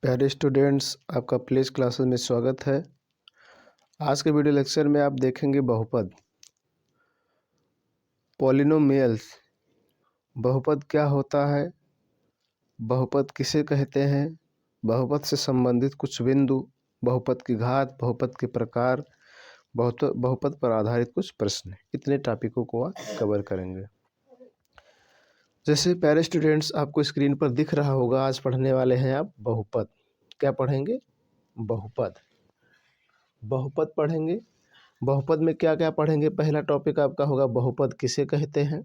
प्यारे स्टूडेंट्स, आपका please classes में स्वागत है। आज के वीडियो लेक्चर में आप देखेंगे बहुपद, पॉलिनोमियल्स। बहुपद क्या होता है, बहुपद किसे कहते हैं, बहुपद से संबंधित कुछ बिंदु, बहुपद की घात, बहुपद के प्रकार, बहुपद पर आधारित कुछ प्रश्न, इतने टॉपिकों को आप कवर करेंगे। जैसे प्यारे स्टूडेंट्स, आपको स्क्रीन पर दिख रहा होगा, आज पढ़ने वाले हैं आप बहुपद। क्या पढ़ेंगे? बहुपद। बहुपद पढ़ेंगे। बहुपद में क्या क्या पढ़ेंगे? पहला टॉपिक आपका होगा बहुपद किसे कहते हैं।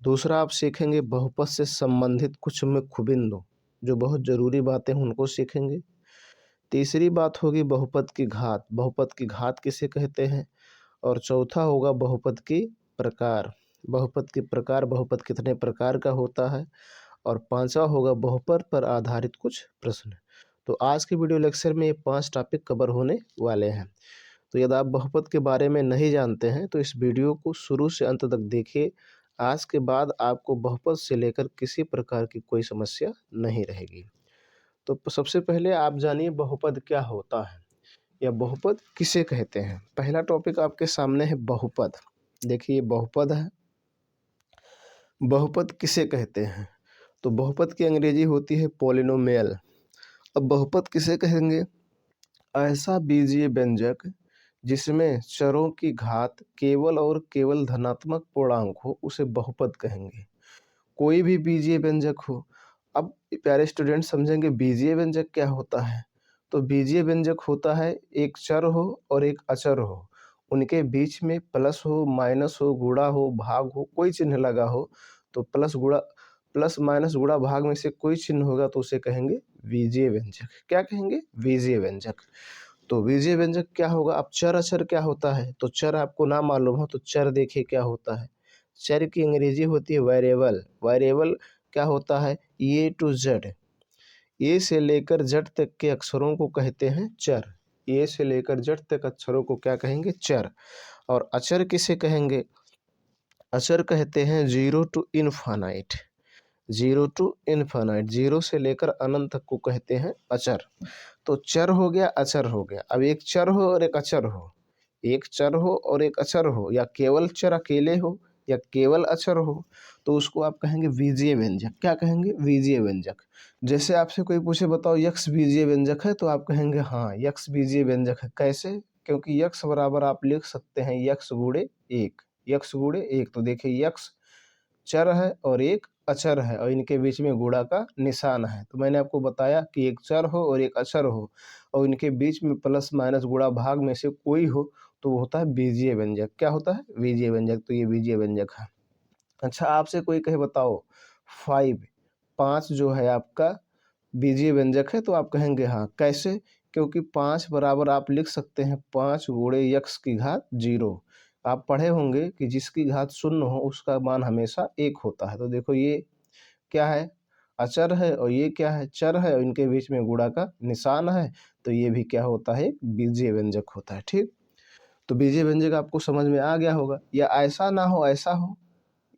दूसरा आप सीखेंगे बहुपद से संबंधित कुछ मुख्य बिंदु, जो बहुत ज़रूरी बातें हैं उनको सीखेंगे। तीसरी बात होगी बहुपद की घात, बहुपद की घात किसे कहते हैं। और चौथा होगा बहुपद की प्रकार, बहुपद की प्रकार, बहुपद कितने प्रकार का होता है। और पांचवा होगा बहुपद पर आधारित कुछ प्रश्न। तो आज के वीडियो लेक्चर में ये 5 टॉपिक कवर होने वाले हैं। तो यदि आप बहुपद के बारे में नहीं जानते हैं तो इस वीडियो को शुरू से अंत तक देखिए। आज के बाद आपको बहुपद से लेकर किसी प्रकार की कोई समस्या नहीं रहेगी। तो सबसे पहले आप जानिए बहुपद क्या होता है या बहुपद किसे कहते हैं। पहला टॉपिक आपके सामने है बहुपद। देखिए बहुपद है, बहुपद किसे कहते हैं। तो बहुपद की अंग्रेजी होती है पॉलिनोमियल। अब बहुपद किसे कहेंगे? ऐसा बीजीय व्यंजक जिसमें चरों की घात केवल और केवल धनात्मक पूर्णांक हो, उसे बहुपद कहेंगे। कोई भी बीजीय व्यंजक हो। अब प्यारे स्टूडेंट समझेंगे बीजीय व्यंजक क्या होता है। तो बीजीय व्यंजक होता है एक चर हो और एक अचर हो, उनके बीच में प्लस हो, माइनस हो, गुणा हो, भाग हो, कोई चिन्ह लगा हो। तो प्लस माइनस गुणा भाग में से कोई चिन्ह होगा तो उसे कहेंगे बीजीय व्यंजक। क्या कहेंगे? बीजीय व्यंजक। तो बीजीय व्यंजक क्या होगा? अब चर अचर क्या होता है? तो चर आपको ना मालूम हो तो चर देखिए क्या होता है। चर की अंग्रेजी होती है वेरिएबल। वेरिएबल क्या होता है? ए टू जेड, ए से लेकर जेड तक के अक्षरों को कहते हैं चर। ए से लेकर जेड तक अक्षरों को क्या कहेंगे? चर। और अचर किसे कहेंगे? अचर कहते हैं zero to infinite. Zero to infinite, zero से लेकर अनंत तक को कहते हैं अचर। तो चर हो गया, अचर हो गया। अब एक चर हो और एक अचर हो, एक चर हो और एक अचर हो, या केवल चर अकेले हो या केवल अचर हो, तो उसको आप कहेंगे बीजीय व्यंजक। क्या कहेंगे? बीजीय व्यंजक। जैसे आपसे कोई पूछे बताओ यक्स बीजीय व्यंजक है, तो आप कहेंगे हाँ यक्स बीजीय व्यंजक है। कैसे? क्योंकि यक्स बराबर आप लिख सकते हैं यक्स गुणे एक, यक्स गुणे एक। तो देखिए यक्स चर है और एक अचर है और इनके बीच में गुणा का निशान है। तो मैंने आपको बताया कि एक चर हो और एक अचर हो और इनके बीच में प्लस माइनस गुणा भाग में से कोई हो तो वो होता है बीजीय व्यंजक। क्या होता है? बीजीय व्यंजक। तो ये बीजीय व्यंजक है। अच्छा, आपसे कोई कहे बताओ 5 जो है आपका बीजीय व्यंजक है, तो आप कहेंगे हाँ। कैसे? क्योंकि 5 बराबर आप लिख सकते हैं 5 गुणे यक्स की घात 0। आप पढ़े होंगे कि जिसकी घात 0 हो उसका मान हमेशा 1 होता है। तो देखो ये क्या है? अचर है और ये क्या है? चर है और इनके बीच में गुणा का निशान है। तो ये भी क्या होता है? एक बीजीय व्यंजक होता है। ठीक। तो बीजीय व्यंजक आपको समझ में आ गया होगा। या ऐसा ना हो, ऐसा हो,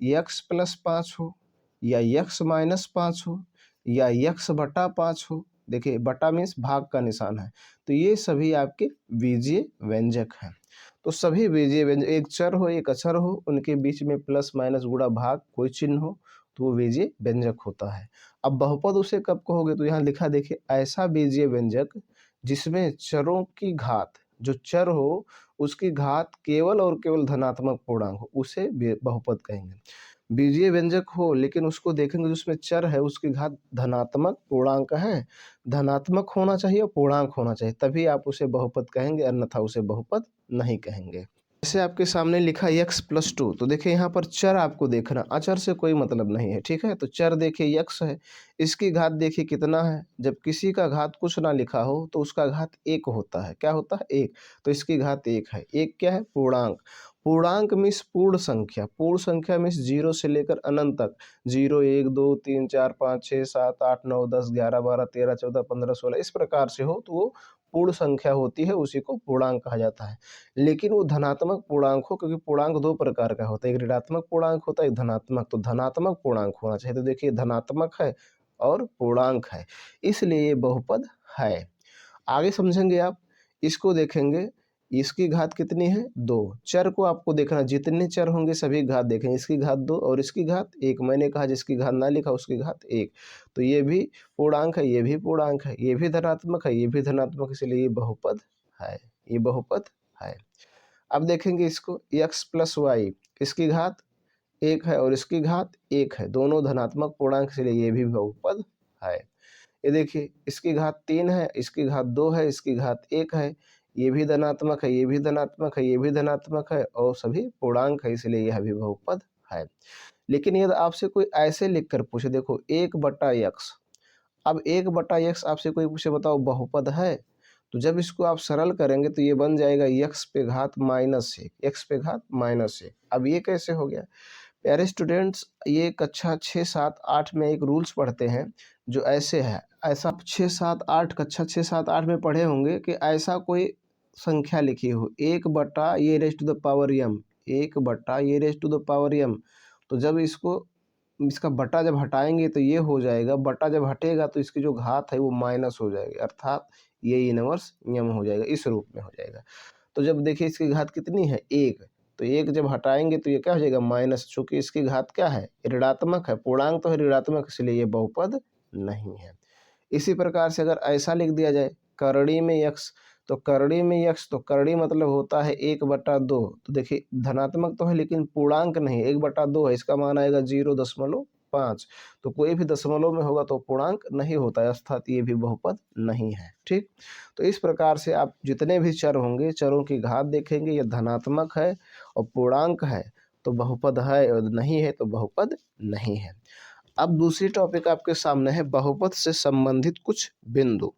यक्स प्लस 5 हो या यक्स माइनस 5 हो या यक्स बटा 5 हो। देखिए बटा मीन्स भाग का निशान है। तो ये सभी आपके बीजीय व्यंजक हैं। तो सभी बीजीय व्यंजक, एक चर हो एक अचर हो, उनके बीच में प्लस माइनस गुणा भाग कोई चिन्ह हो, तो वो बीजीय व्यंजक होता है। अब बहुपद उसे कब कहोगे? तो यहाँ लिखा देखिए, ऐसा बीजीय व्यंजक जिसमें चरों की घात, जो चर हो उसकी घात केवल और केवल धनात्मक पूर्णांक हो, उसे बहुपद कहेंगे। बीजीय व्यंजक हो लेकिन उसको देखेंगे जिसमें चर है उसकी घात धनात्मक पूर्णांक है, धनात्मक होना चाहिए और पूर्णांक होना चाहिए, तभी आप उसे बहुपद कहेंगे, अन्यथा उसे बहुपद नहीं कहेंगे। जैसे आपके सामने लिखा यक्स प्लस 2, तो देखिए यहाँ पर चर आपको देखना, अचर से कोई मतलब नहीं है। ठीक है, तो चर देखिए यक्स है, इसकी घात देखिए कितना है। जब किसी का घात कुछ ना लिखा हो तो उसका घात 1 होता है। क्या होता है? 1। तो इसकी घात 1 है। 1 क्या है? पूर्णांक। पूर्णांक मीन्स पूर्ण संख्या। पूर्ण संख्या मीन्स 0 से लेकर अनंत तक। 0 1 2 3 4 5 6 7 8 9 10 11 12 13 14 15 16 इस प्रकार से हो तो वो पूर्ण संख्या होती है, उसी को पूर्णांक कहा जाता है। लेकिन वो धनात्मक पूर्णांक हो, क्योंकि पूर्णांक 2 प्रकार का होता है, एक ऋणात्मक पूर्णांक होता है, एक धनात्मक। तो धनात्मक पूर्णांक होना चाहिए। तो देखिए धनात्मक है और पूर्णांक है, इसलिए ये बहुपद है। आगे समझेंगे आप, इसको देखेंगे, इसकी घात कितनी है 2। चर को आपको देखना, जितने चर होंगे सभी घात देखेंगे, इसकी घात 2 और इसकी घात 1। मैंने कहा जिसकी घात ना लिखा उसकी घात 1, तो ये भी पूर्णांक है, ये भी पूर्णांक है, ये भी धनात्मक है, ये भी धनात्मक, इसलिए ये बहुपद है, ये बहुपद है। अब देखेंगे इसको, x प्लस वाई, इसकी घात 1 है और इसकी घात 1 है, दोनों धनात्मक पूर्णांक, इसलिए ये भी बहुपद है। ये देखिए, इसकी घात 3 है, इसकी घात 2 है, इसकी घात 1 है, ये भी धनात्मक है, ये भी धनात्मक है, ये भी धनात्मक है और सभी पूर्णांक है, इसलिए यह भी बहुपद है। लेकिन यदि आपसे कोई ऐसे लिख कर पूछे, देखो 1/x, अब 1/x आपसे कोई पूछे बताओ बहुपद है, तो जब इसको आप सरल करेंगे तो ये बन जाएगा x पे घात -1, x पे घात -1। अब ये कैसे हो गया? प्यारे स्टूडेंट्स, ये कक्षा 6, 7, 8 में एक रूल्स पढ़ते हैं जो ऐसे है, ऐसा 6, 7, 8 कक्षा 6, 7, 8 में पढ़े होंगे कि ऐसा कोई संख्या लिखी हो 1/, ये raise to the power m, 1/, ये raise to the power m, तो जब इसको, इसका बटा जब हटाएंगे तो ये हो जाएगा, बटा जब हटेगा तो इसकी जो घात है वो माइनस हो जाएगी, अर्थात ये इनवर्स m हो जाएगा, इस रूप में हो जाएगा। तो जब देखिए इसकी घात कितनी है 1, तो 1 जब हटाएंगे तो ये क्या हो जाएगा माइनस, चूँकि इसकी घात क्या है ऋणात्मक है, पूर्णांक तो है ऋणात्मक, इसलिए ये बहुपद नहीं है। इसी प्रकार से अगर ऐसा लिख दिया जाए करड़ी में x, तो करड़ी में x, तो करड़ी मतलब होता है 1/2, तो देखिए धनात्मक तो है लेकिन पूर्णांक नहीं, 1/2 है, इसका मान आएगा 0.5, तो कोई भी दशमलव में होगा तो पूर्णांक नहीं होता है, अर्थात ये भी बहुपद नहीं है। ठीक, तो इस प्रकार से आप जितने भी चर होंगे, चरों की घात देखेंगे, ये धनात्मक है और पूर्णांक है तो बहुपद है, और नहीं है तो बहुपद नहीं है। अब दूसरी टॉपिक आपके सामने है बहुपद से संबंधित कुछ बिंदु।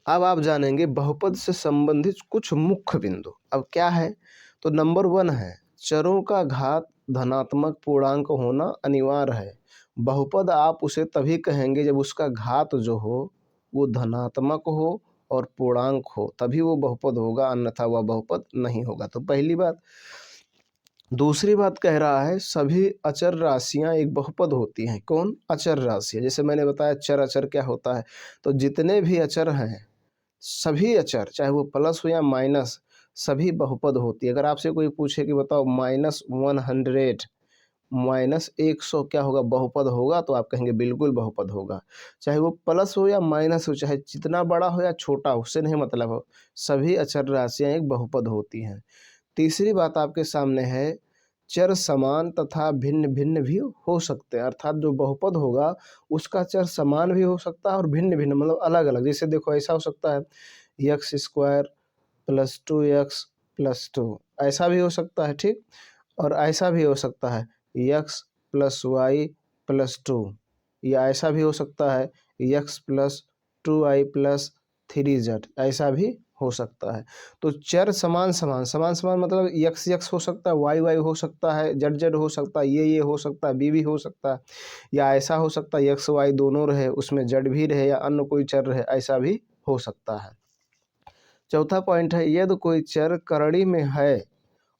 अब आप जानेंगे बहुपद से संबंधित कुछ मुख्य बिंदु। अब क्या है, तो नंबर 1 है चरों का घात धनात्मक पूर्णांक होना अनिवार्य है। बहुपद आप उसे तभी कहेंगे जब उसका घात जो हो वो धनात्मक हो और पूर्णांक हो, तभी वो बहुपद होगा, अन्यथा वह बहुपद नहीं होगा। तो पहली बात। दूसरी बात कह रहा है सभी अचर राशियां एक बहुपद होती हैं। कौन? अचर राशियां। जैसे मैंने बताया चर अचर क्या होता है, तो जितने भी अचर हैं सभी अचर, चाहे वो प्लस हो या माइनस, सभी बहुपद होती है। अगर आपसे कोई पूछे कि बताओ -100 -100 क्या होगा, बहुपद होगा, तो आप कहेंगे बिल्कुल बहुपद होगा। चाहे वो प्लस हो या माइनस हो, चाहे जितना बड़ा हो या छोटा हो, उससे नहीं मतलब हो, सभी अचर राशियां एक बहुपद होती हैं। तीसरी बात आपके सामने है चर समान तथा भिन्न भिन्न भी हो सकते हैं, अर्थात जो बहुपद होगा उसका चर समान भी हो सकता है और भिन्न भिन्न मतलब अलग अलग। जैसे देखो ऐसा हो सकता है x² + 2x + 2, ऐसा भी हो सकता है। ठीक, और ऐसा भी हो सकता है x + y + 2, या ऐसा भी हो सकता है x + 2y + 3z, ऐसा भी हो सकता है। तो चर समान समान, समान समान मतलब x हो सकता है, y हो सकता है, z हो सकता है, ये हो सकता है, b हो सकता है, या ऐसा हो सकता है x y दोनों रहे, उसमें z भी रहे या अन्य कोई चर रहे, ऐसा भी हो सकता है। चौथा पॉइंट है यदि कोई चर करड़ी में है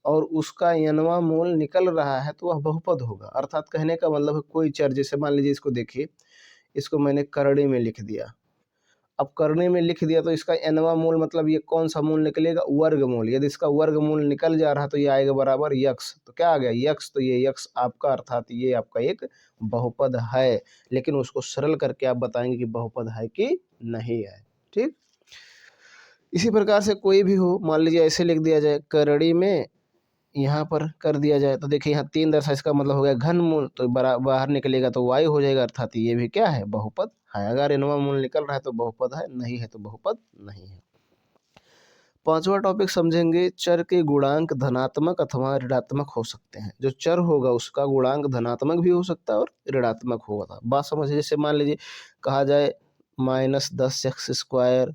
और उसका n वां मूल निकल रहा है तो वह बहुपद होगा। अर्थात कहने का मतलब है कोई चर, जैसे मान लीजिए इसको देखिए, इसको मैंने करड़ी में लिख दिया। अब करड़ी में लिख दिया तो इसका n वां मूल मतलब ये कौन सा मूल निकलेगा, वर्गमूल। यदि इसका वर्गमूल निकल जा रहा तो ये आएगा बराबर x, तो क्या आ गया x, तो ये x आपका, अर्थात ये आपका एक बहुपद है। लेकिन उसको सरल करके आप बताएंगे कि बहुपद है कि नहीं है। ठीक, इसी प्रकार से कोई भी हो, मान लीजिए ऐसे लिख दिया जाए करड़ी में, यहाँ पर कर दिया जाए तो देखिए यहाँ 3 दशा, इसका मतलब हो गया घनमूल, तो बाहर निकलेगा तो y हो जाएगा, अर्थात ये भी क्या है, बहुपद है। अगर n वां मूल निकल रहा है तो बहुपद है, नहीं है तो बहुपद नहीं है। पांचवा टॉपिक समझेंगे चर के गुणांक धनात्मक अथवा ऋणात्मक हो सकते हैं। जो चर होगा उसका गुणांक धनात्मक भी हो सकता है और ऋणात्मक होगा। बात समझिए, जैसे मान लीजिए कहा जाए -10x²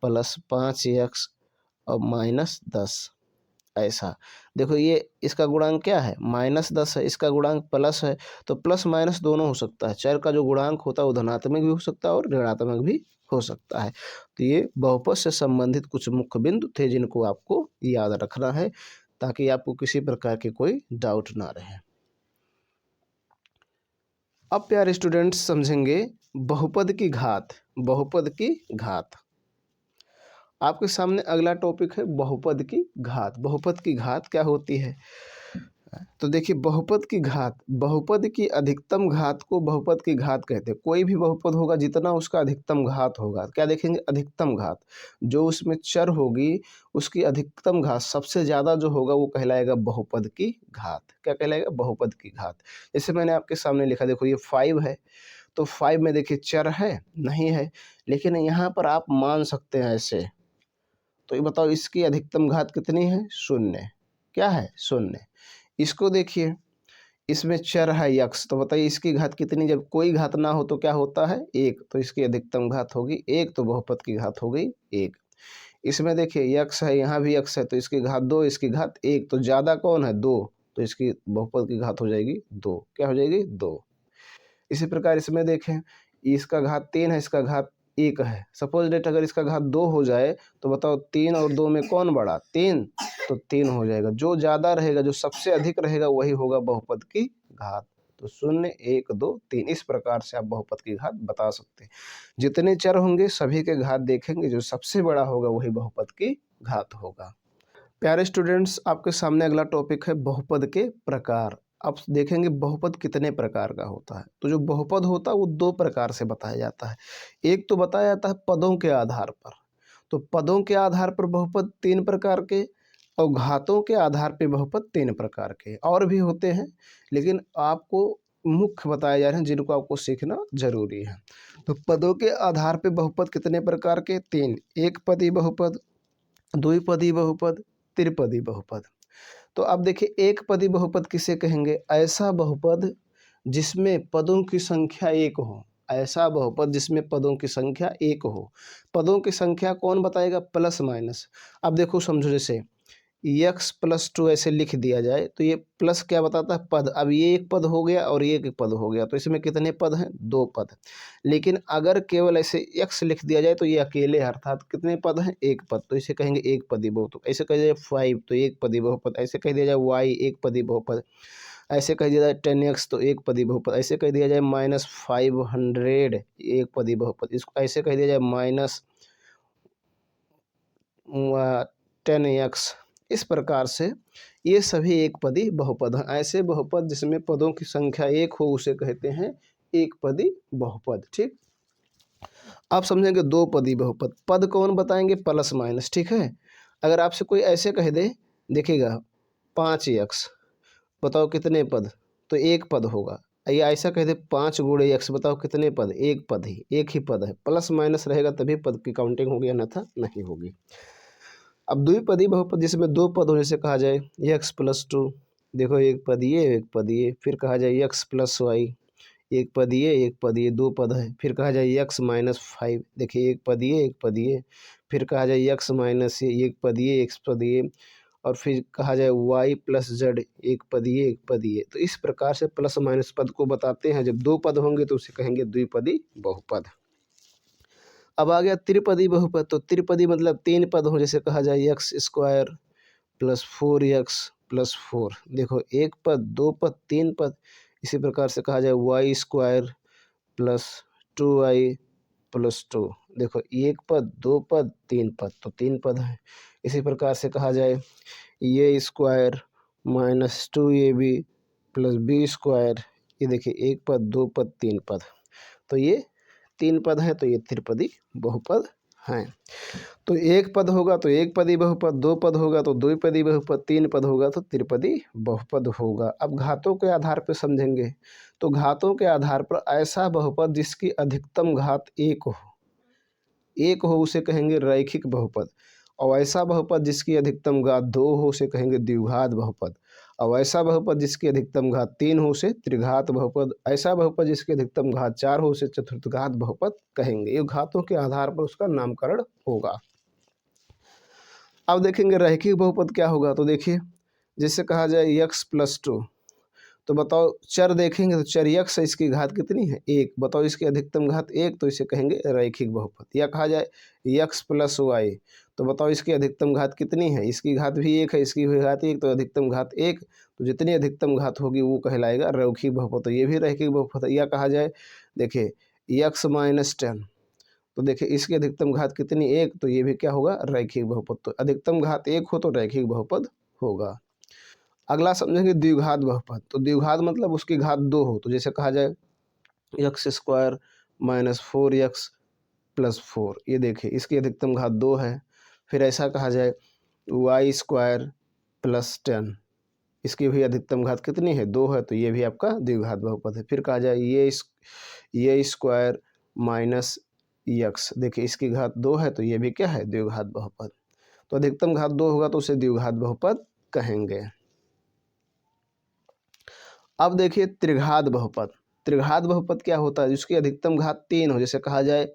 + 5x और -10, ऐसा। देखो ये इसका गुणांक क्या है, -10 है, इसका गुणांक प्लस है, तो प्लस माइनस दोनों हो सकता है। चर का जो गुणांक होता है वो धनात्मक भी हो सकता है और ऋणात्मक भी हो सकता है। तो ये बहुपद से संबंधित कुछ मुख्य बिंदु थे जिनको आपको याद रखना है ताकि आपको किसी प्रकार की कोई डाउट ना रहे। अब प्यारे स्टूडेंट्स समझेंगे बहुपद की घात। बहुपद की घात आपके सामने अगला टॉपिक है बहुपद की घात। बहुपद की घात क्या होती है? तो देखिए बहुपद की घात, बहुपद की अधिकतम घात को बहुपद की घात कहते हैं। कोई भी बहुपद होगा जितना उसका अधिकतम घात होगा, क्या देखेंगे? अधिकतम घात। जो उसमें चर होगी उसकी अधिकतम घात सबसे ज़्यादा जो होगा वो कहलाएगा बहुपद की घात। क्या कहलाएगा? बहुपद की घात। जैसे मैंने आपके सामने लिखा, देखो ये 5 है, तो 5 में देखिए चर है नहीं है, लेकिन यहाँ पर आप मान सकते हैं ऐसे। तो ये बताओ इसकी अधिकतम घात कितनी है? 0। क्या है? 0। इसको देखिए, इसमें चर है यक्स, तो बताइए इसकी घात कितनी? जब कोई घात ना हो तो क्या होता है? 1, तो इसकी अधिकतम घात होगी 1, तो बहुपद की घात हो गई 1। इसमें देखिए यक्स है, यहाँ भी यक्स है, तो इसकी घात 2, इसकी घात 1, तो ज़्यादा कौन है? 2, तो इसकी बहुपद की घात हो जाएगी 2। क्या हो जाएगी? 2। इसी प्रकार इसमें देखें, इसका घात 3 है, इसका घात 1 है। सपोज डेट अगर इसका घात 2 हो जाए तो बताओ 3 और 2 में कौन बड़ा? 3, तो 3 हो जाएगा। जो ज़्यादा रहेगा, जो सबसे अधिक रहेगा वही होगा बहुपद की घात। तो 0, 1, 2, 3 इस प्रकार से आप बहुपद की घात बता सकते हैं। जितने चर होंगे सभी के घात देखेंगे, जो सबसे बड़ा होगा वही बहुपद की घात होगा। प्यारे स्टूडेंट्स, आपके सामने अगला टॉपिक है बहुपद के प्रकार। अब देखेंगे बहुपद कितने प्रकार का होता है। तो जो बहुपद होता है वो 2 प्रकार से बताया जाता है। एक तो बताया जाता है पदों के आधार पर। तो पदों के आधार पर बहुपद 3 प्रकार के, और घातों के आधार पर बहुपद 3 प्रकार के। और भी होते हैं, लेकिन आपको मुख्य बताए जा रहे हैं जिनको आपको सीखना जरूरी है। तो पदों के आधार पर बहुपद कितने प्रकार के? 3। एक पदी बहुपद, द्विपदी बहुपद, त्रिपदी बहुपद। तो अब देखिए एक पदी बहुपद किसे कहेंगे? ऐसा बहुपद जिसमें पदों की संख्या 1 हो। ऐसा बहुपद जिसमें पदों की संख्या 1 हो। पदों की संख्या कौन बताएगा? Plus minus. अब देखो समझो, जैसे यक्स प्लस 2 ऐसे लिख दिया जाए तो ये प्लस क्या बताता है? पद। अब ये एक पद हो गया और ये एक पद हो गया, तो इसमें कितने पद हैं? 2 पद। लेकिन अगर केवल ऐसे एक्स लिख दिया जाए तो ये अकेले, अर्थात कितने पद हैं? 1 पद, तो इसे कहेंगे एक पदी बहुपद। ऐसे कह दिया जाए 5 तो एक पदी बहुपद। ऐसे कह दिया जाए वाई एक पदी बहुपद। ऐसे कह दिया जाए 10x तो एक पदी बहुपद। ऐसे कह दिया जाए -500 एक पदी बहुपद। इसको ऐसे कह दिया जाए -10x। इस प्रकार से ये सभी एक पदी बहुपद हैं। ऐसे बहुपद जिसमें पदों की संख्या 1 हो उसे कहते हैं एक पदी बहुपद। ठीक, आप समझेंगे 2 पदी बहुपद। पद कौन बताएंगे? Plus minus. ठीक है, अगर आपसे कोई ऐसे कह दे, देखिएगा 5x, बताओ कितने पद? तो एक पद होगा। या ऐसा कह दे 5 गुणे x, बताओ कितने पद? एक पद ही, एक ही पद है। प्लस माइनस रहेगा तभी पद की काउंटिंग होगी, अन्यथा नहीं होगी। अब द्विपदी बहुपद जिसमें 2 पद हो, जैसे कहा जाए x प्लस 2, देखो एक पद ये एक पद ये। फिर कहा जाए x प्लस वाई, एक पद ये एक पद ये, 2 पद है। फिर कहा जाए x माइनस 5, देखिए एक पद ये एक पद ये। फिर कहा जाए x माइनस ये, एक पद ये एक पद ये। और फिर कहा जाए y प्लस जेड, एक पद ये एक पद ये। तो इस प्रकार से प्लस माइनस पद को बताते हैं। जब 2 पद होंगे तो उसे कहेंगे द्विपदी बहुपद। अब आ गया त्रिपदी बहुपद। तो त्रिपदी मतलब 3 पद हो, जैसे कहा जाए x square plus 4x plus 4। देखो एक पद, 2 पद, 3 पद। इसी प्रकार से कहा जाए Y square plus 2y plus 2। देखो एक पद, 2 पद, 3 पद, तो 3 पद है। इसी प्रकार से कहा जाए ये square minus 2ab plus B square. ये देखिए एक पद, 2 पद, 3 पद, तो ये 3 पद हैं, तो ये त्रिपदी बहुपद हैं। तो एक पद होगा तो एक पदी बहुपद, 2 पद होगा तो द्विपदी बहुपद, 3 पद होगा तो त्रिपदी बहुपद होगा। अब घातों के आधार पर समझेंगे। तो घातों के आधार पर ऐसा बहुपद जिसकी अधिकतम घात 1 हो, 1 हो उसे कहेंगे रैखिक बहुपद। और ऐसा बहुपद जिसकी अधिकतम घात 2 हो उसे कहेंगे द्विघात बहुपद। और ऐसा बहुपद जिसकी अधिकतम घात 3 हो उसे त्रिघात बहुपद। ऐसा बहुपद जिसकी अधिकतम घात 4 हो उसे चतुर्थघात बहुपद कहेंगे। ये घातों के आधार पर उसका नामकरण होगा। अब देखेंगे रैखिक बहुपद क्या होगा। तो देखिए जैसे कहा जाए x प्लस 2, तो बताओ चर देखेंगे तो चर x है, इसकी घात कितनी है? 1। बताओ इसकी अधिकतम घात 1, तो इसे कहेंगे रैखिक बहुपद। या कहा जाए x प्लस वाई, तो बताओ इसकी अधिकतम घात कितनी है? इसकी घात भी 1 है, इसकी भी घात 1, तो अधिकतम घात 1, तो जितनी अधिकतम घात होगी वो कहलाएगा रैखिक बहुपद। तो ये भी रैखिक बहुपद है। या कहा जाए देखिए x माइनस 10, तो देखिए इसकी अधिकतम घात कितनी 1, तो ये भी क्या होगा रैखिक बहुपद। तो अधिकतम घात 1 हो तो रैखिक बहुपद होगा। अगला समझेंगे द्विघात बहुपद। तो द्विघात मतलब उसकी घात 2 हो, तो जैसे कहा जाए x square minus 4x plus 4, ये देखिए इसकी अधिकतम घात 2 है। फिर ऐसा कहा जाए y स्क्वायर प्लस 10, इसकी भी अधिकतम घात कितनी है 2 है, तो ये भी आपका द्विघात बहुपद है। फिर कहा जाए ये स्क्वायर माइनस x, देखिए इसकी घात 2 है, तो ये भी क्या है द्विघात बहुपद। तो अधिकतम घात 2 होगा तो उसे द्विघात बहुपद कहेंगे। अब देखिए त्रिघात बहुपद। त्रिघात बहुपद क्या होता है, जिसकी अधिकतम घात 3 हो, जैसे कहा जाए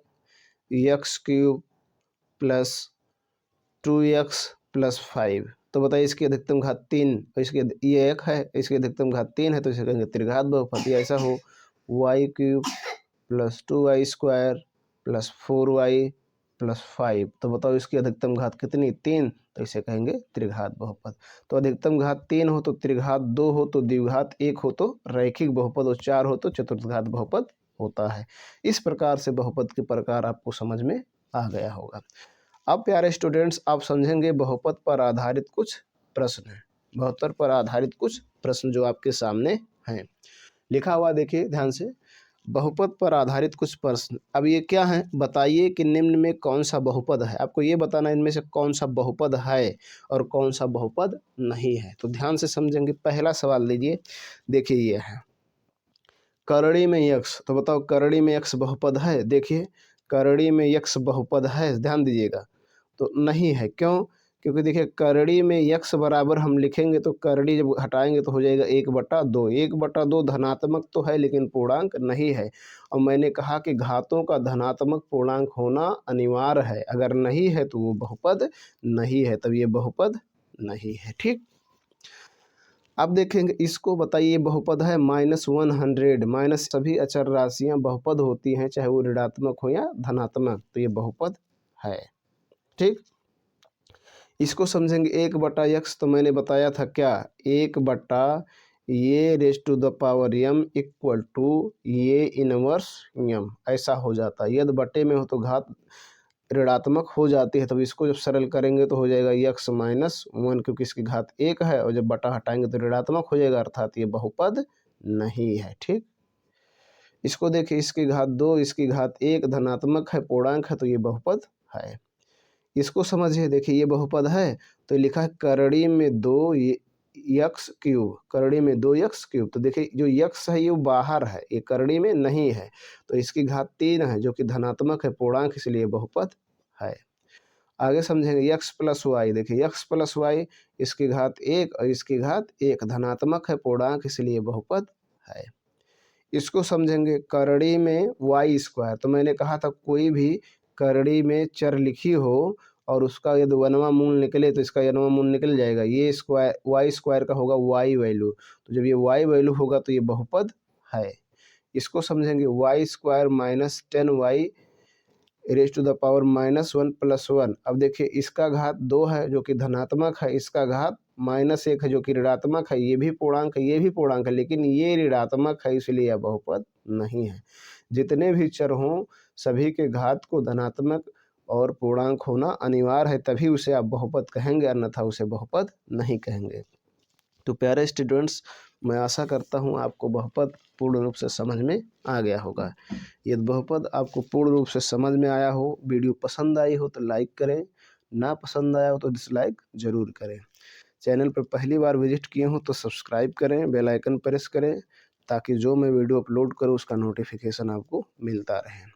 x cube plus 2x plus 5, तो बताइए इसकी अधिकतम घात 3, और इसकी ये 1 है, इसकी अधिकतम घात 3 है, तो इसे कहेंगे त्रिघात बहुपद। या ऐसा हो y cube plus 2y square plus 4y plus 5, तो बताओ इसकी अधिकतम घात कितनी 3, तो इसे कहेंगे त्रिघात बहुपद। तो अधिकतम घात 3 हो तो त्रिघात 2 हो तो द्विघात 1 हो तो रैखिक बहुपद, और 4 हो तो चतुर्थघात बहुपद होता है। इस प्रकार से बहुपद के प्रकार आपको समझ में आ गया होगा। अब प्यारे स्टूडेंट्स, आप समझेंगे बहुपद पर आधारित कुछ प्रश्न हैं। बहुपद पर आधारित कुछ प्रश्न जो आपके सामने हैं, लिखा हुआ देखिए ध्यान से, बहुपद पर आधारित कुछ प्रश्न। अब ये क्या है, बताइए कि निम्न में कौन सा बहुपद है। आपको ये बताना इनमें से कौन सा बहुपद है और कौन सा बहुपद नहीं है। तो ध्यान से समझेंगे। पहला सवाल लीजिए, देखिए ये है करड़ी में यक्स, तो बताओ करड़ी में यक्स बहुपद है। देखिए करड़ी में यक्स बहुपद है, ध्यान दीजिएगा, तो नहीं है। क्यों? क्योंकि देखिए करड़ी में यक्स बराबर हम लिखेंगे तो करड़ी जब हटाएंगे तो हो जाएगा 1/2। 1/2 धनात्मक तो है लेकिन पूर्णांक नहीं है, और मैंने कहा कि घातों का धनात्मक पूर्णांक होना अनिवार्य है। अगर नहीं है तो वो बहुपद नहीं है, तब ये बहुपद नहीं है। ठीक, अब देखेंगे इसको, बताइए बहुपद है -100। माइनस सभी अचर राशियां बहुपद होती हैं, चाहे वो ऋणात्मक हो या धनात्मक, तो ये बहुपद है। ठीक, इसको समझेंगे 1/x, तो मैंने बताया था क्या 1/, ये raise to the power m equal to ये इनवर्स m, ऐसा हो जाता है। यदि बटे में हो तो घात ऋणात्मक हो जाती है, तब इसको जब सरल करेंगे तो हो जाएगा x माइनस 1, क्योंकि इसकी घात 1 है, और जब बटा हटाएंगे तो ऋणात्मक हो जाएगा, अर्थात ये बहुपद नहीं है। ठीक, इसको देखिए इसकी घात 2, इसकी घात 1 धनात्मक है, पूर्णांक है, तो ये बहुपद है। इसको समझिए, देखिए ये बहुपद है, तो लिखा है करड़ी में 2 यक्स क्यूब, करड़ी में 2x क्यूब, तो देखिए जो यक्स है ये बाहर है, ये करड़ी में नहीं है, तो इसकी घात 3 है जो कि धनात्मक है, पूर्णांक, इसलिए बहुपद है। आगे समझेंगे x प्लस वाई, देखिए x प्लस वाई, इसकी घात 1 और इसकी घात 1 धनात्मक है, पूर्णांक, इसलिए बहुपद है। इसको समझेंगे करड़ी में वाई स्क्वायर, तो मैंने कहा था कोई भी करड़ी में चर लिखी हो और उसका यदि वनवा मूल निकले तो इसका यनवा मूल निकल जाएगा। ये स्क्वायर वाई स्क्वायर का होगा वाई वैल्यू, तो जब ये वाई वैल्यू होगा तो ये बहुपद है। इसको समझेंगे y square minus 10y raise to the power -1 + 1। अब देखिए इसका घात 2 है जो कि धनात्मक है, इसका घात -1 है जो कि ऋणात्मक है, ये भी पूर्णांक है, ये भी पूर्णांक है, लेकिन ये ऋणात्मक है, इसलिए यह बहुपद नहीं है। जितने भी चर हों सभी के घात को धनात्मक और पूर्णांक होना अनिवार्य है, तभी उसे आप बहुपद कहेंगे, अन्यथा उसे बहुपद नहीं कहेंगे। तो प्यारे स्टूडेंट्स, मैं आशा करता हूँ आपको बहुपद पूर्ण रूप से समझ में आ गया होगा। यदि बहुपद आपको पूर्ण रूप से समझ में आया हो, वीडियो पसंद आई हो तो लाइक करें, ना पसंद आया हो तो डिसलाइक ज़रूर करें। चैनल पर पहली बार विजिट किए हो तो सब्सक्राइब करें, बेल आइकन प्रेस करें, ताकि जो मैं वीडियो अपलोड करूँ उसका नोटिफिकेशन आपको मिलता रहे।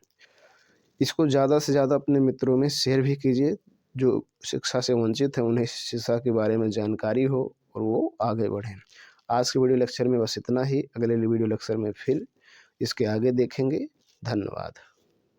इसको ज़्यादा से ज़्यादा अपने मित्रों में शेयर भी कीजिए, जो शिक्षा से वंचित हैं उन्हें शिक्षा के बारे में जानकारी हो और वो आगे बढ़ें। आज के वीडियो लेक्चर में बस इतना ही। अगले वीडियो लेक्चर में फिर इसके आगे देखेंगे। धन्यवाद।